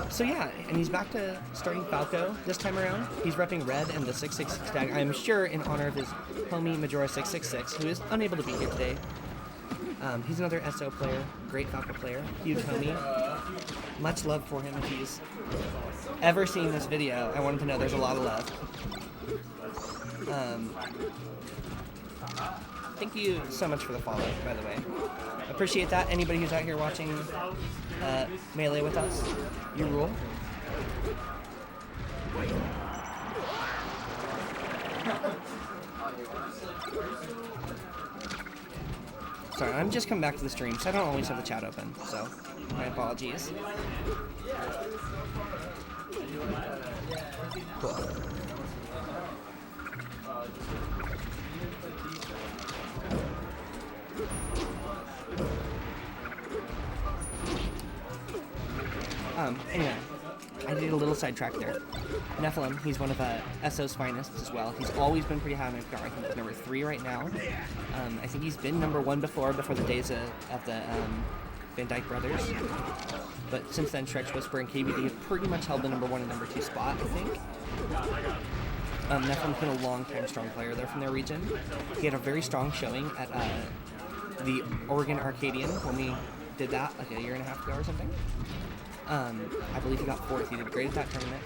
So yeah, and he's back to starting Falco this time around. He's repping red and the 666 tag, I'm sure in honor of his homie Majora 666, who is unable to be here today. He's another SO player, great Falco player, huge homie. Much love for him if he's ever seen this video. I wanted to know there's a lot of love. Thank you so much for the follow, by the way. Appreciate that. Anybody who's out here watching Melee with us, you rule. Sorry, I'm just coming back to the stream, so I don't always have the chat open, so my apologies. Cool. Anyway, I did a little sidetrack there. Nephilim, he's one of SO's finest as well. He's always been pretty high on FPR. I think he's number 3 right now. I think he's been number 1 before the days of the Van Dyke brothers. But since then, Shrek, Whisper, and KBD have pretty much held the number 1 and number 2 spot, I think. Nephilim's been a long-time strong player there from their region. He had a very strong showing at the Oregon Arcadian when we did that like a year and a half ago or something. I believe he got 4th. He did great at that tournament.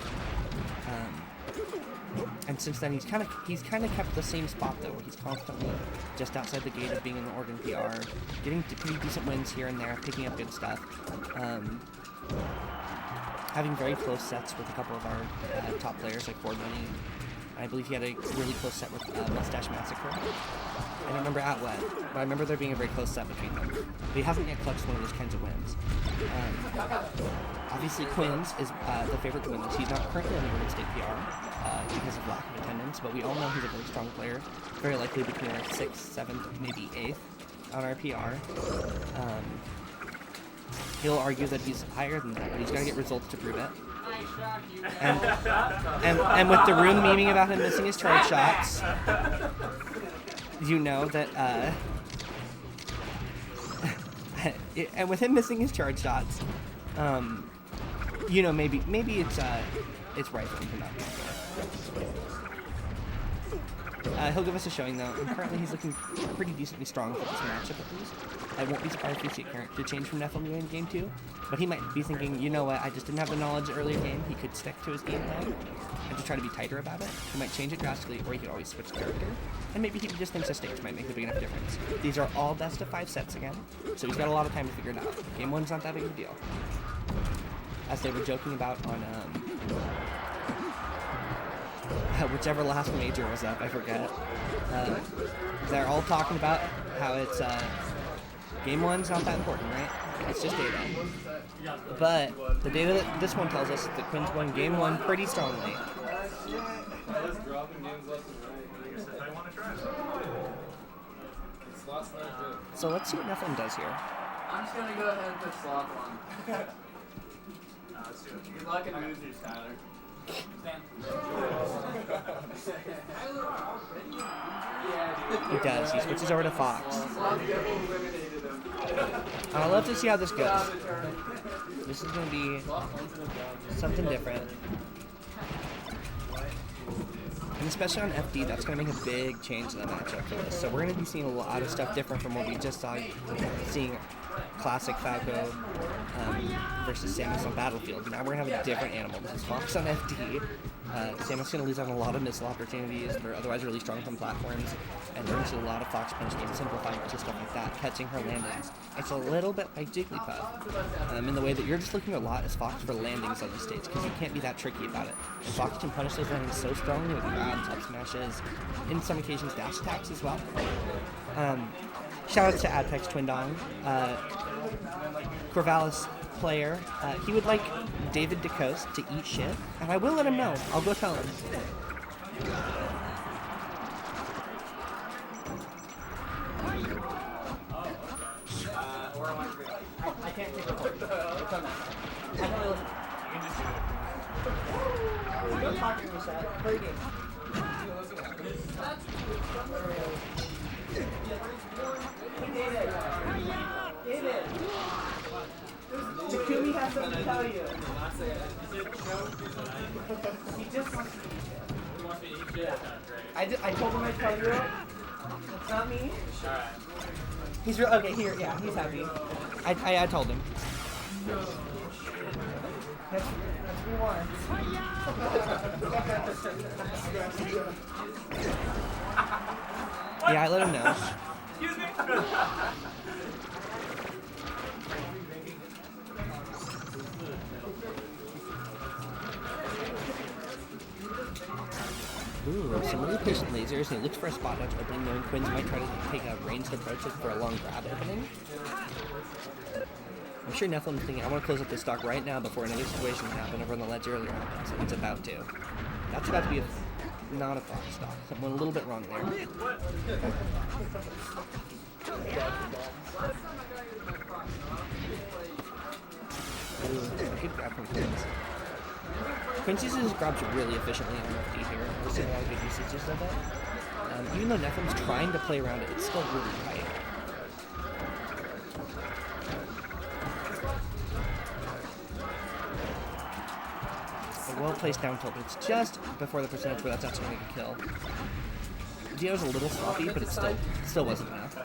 And since then, he's kind of kept the same spot though, where he's constantly just outside the gate of being in the Oregon PR, getting pretty decent wins here and there, picking up good stuff. Having very close sets with a couple of our top players like Ford Money. I believe he had a really close set with Mustache Massacre. I don't remember at what, but I remember there being a very close set between them. But he hasn't yet clutched one of those kinds of wins. Obviously, Qwins is the favorite to win this. He's not currently on the Oregon State PR because of lack of attendance, but we all know he's a very strong player. Very likely between our 6th, 7th, maybe 8th on our PR. He'll argue that he's higher than that, but he's got to get results to prove it. And with the room memeing about him missing his charge shots, you know that and with him missing his charge shots, you know, maybe it's right for him to not be there. He'll give us a showing though, and currently he's looking pretty decently strong for this matchup at least. I won't be surprised if we see a character change from Nephilim in game 2, but he might be thinking, you know what, I just didn't have the knowledge earlier game. He could stick to his game plan and just try to be tighter about it. He might change it drastically, or he could always switch character. And maybe he just thinks a stage might make a big enough difference. These are all best of 5 sets again, so he's got a lot of time to figure it out. Game 1's not that big of a deal. As they were joking about on whichever last major was up, I forget. They're all talking about how it's game 1's not that important, right? It's just data. But the data that this one tells us is that Qwins won game 1 pretty strongly. So let's see what Nephilim does here. I'm just gonna go ahead and put Sloth on. Good luck and losers, Tyler. He does. He switches over to Fox. I love to see how this goes. This is going to be something different. And especially on FD, that's going to make a big change in the matchup for this. So we're going to be seeing a lot of stuff different from what we just saw, seeing classic Falco versus Samus on Battlefield. Now we're going to have a different animal. This is Fox on FD. Samus going to lose out on a lot of missile opportunities that are otherwise really strong from platforms, and we're going to see a lot of Fox punch games simplifying to stuff like that, catching her landings. It's a little bit like Jigglypuff, in the way that you're just looking a lot as Fox for landings on the stage, because you can't be that tricky about it. And Fox can punish those landings so strongly with grabs, up smashes, in some occasions dash attacks as well. Shout out to Adpex Twindong, Corvallis player. He would like David DeCoste to eat shit, and I will let him know. I'll go tell him. I can't take a photo. Don't talk to me, Shad. Play a game. David! Takumi has something to tell you. He just wants to eat shit. I told him I'd tell you. It's not me. Alright. He's real. Okay, here. Yeah, he's happy. I told him. That's what he wants. Yeah, I let him know. Excuse me. Ooh, some really patient lasers, and he looks for a spot dodge opening, knowing Qwins might try to take a ranged approach for a long grab opening. I'm sure Nephilim's thinking, I want to close up this stock right now before another situation happened over on the ledge earlier, so it's about to. That's about to be not a fox stock. Something went a little bit wrong there. Ooh, a good grab from Qwins. Qwins uses his grabs really efficiently on FD here. We're seeing a lot of good usages of it. Even though Nephilim's trying to play around it, it's still really tight. A well-placed down tilt, but it's just before the percentage where that's actually going to kill. Dio's a little sloppy, but it still wasn't enough.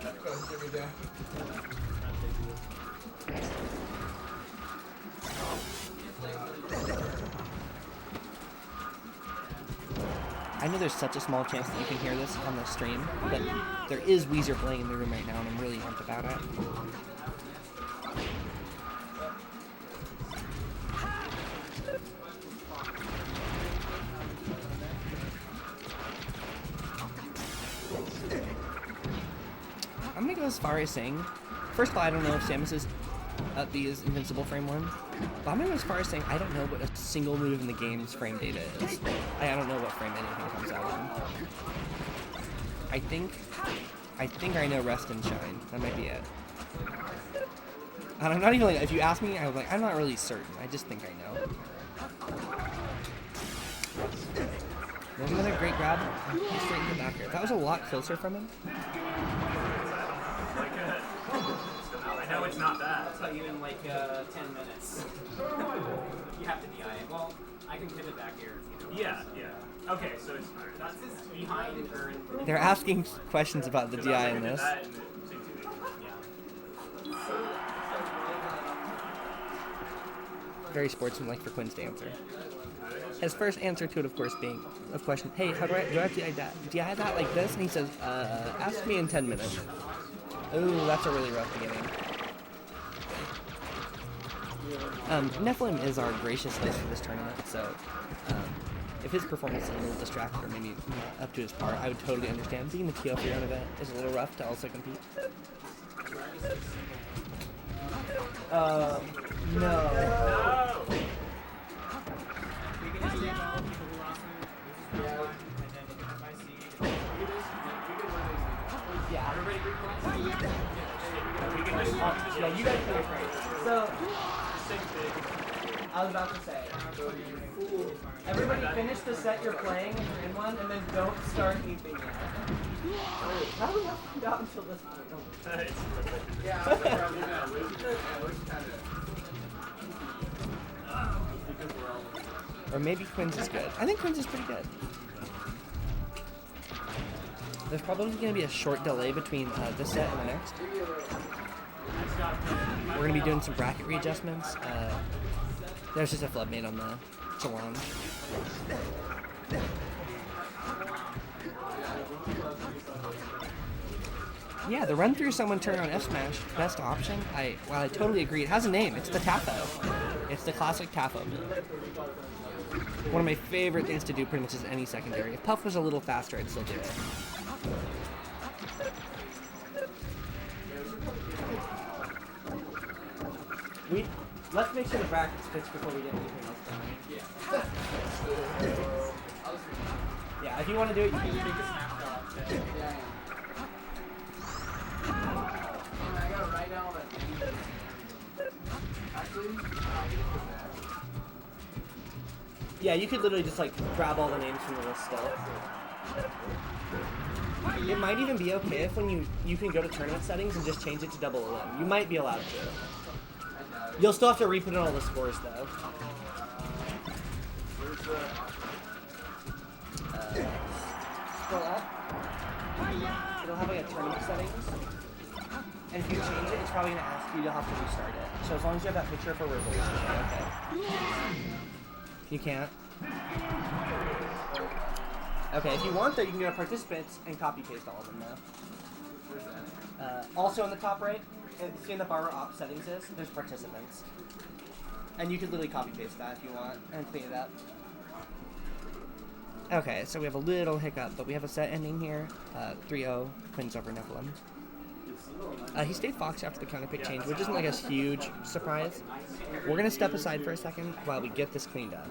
I know there's such a small chance that you can hear this on the stream, but there is Weezer playing in the room right now, and I'm really amped about it. I'm gonna go as far as saying, first of all, I don't know if Samus's B is invincible frame 1, but I'm gonna go as far as saying I don't know what a single move in the game's frame data is. I don't know what frame anything comes out in. I think I know Rest and Shine. That might be it. And I'm not even like, if you ask me, I'm not really certain. I just think I know. There's another great grab. He's straight into the back here. That was a lot closer from him. I know it's not bad. I'll tell you in like 10 minutes. You have to DI it. Well, I can pivot back here. Yeah. Okay, so it's That's behind or in. They're asking questions about the DI in this. Very sportsmanlike for Qwins to answer. His first answer to it, of course, being a question, hey, do I have to DI that like this? And he says, ask me in 10 minutes. Ooh, that's a really rough beginning. Nephilim is our gracious host for this tournament, so if his performance is a little distracted or maybe not up to his par, I would totally understand. Being the TO for your own event is a little rough to also compete. No. Yeah. Yeah, you guys play great. So, I was about to say, everybody finish the set you're playing if you're in one, and then don't start anything yet. How do we have to out until this point? Or maybe Qwins is good. I think Qwins is pretty good. There's probably going to be a short delay between this set and the next. We're going to be doing some bracket readjustments. There's just a flub made on the challenge. Yeah, the run through someone turn on F smash, best option. While I totally agree, it has a name. It's the Tafo. It's the classic Tafo move. One of my favorite things to do pretty much is any secondary. If Puff was a little faster, I'd still do it. Let's make sure the brackets fix before we get anything else done. Yeah, if you want to do it, you can take a snapshot. I gotta write down all that. Actually, Yeah, you could literally just like grab all the names from the list still. It might even be okay if when you can go to tournament settings and just change it to double 11. You might be allowed to. You'll still have to re-put in all the scores though. Scroll up. It'll have like a tournament settings. And if you change it, it's probably going to ask you to have to restart it. So as long as you have that picture for reverse, okay. You can't. Okay, if you want though, you can go to participants and copy paste all of them though. Also in the top right, see in the bar where op settings is, there's participants. And you could literally copy paste that if you want and clean it up. Okay, so we have a little hiccup, but we have a set ending here. 3-0, Qwins over Nephilim. He stayed Fox after the counter pick change, which isn't like a huge surprise. We're going to step aside for a second while we get this cleaned up.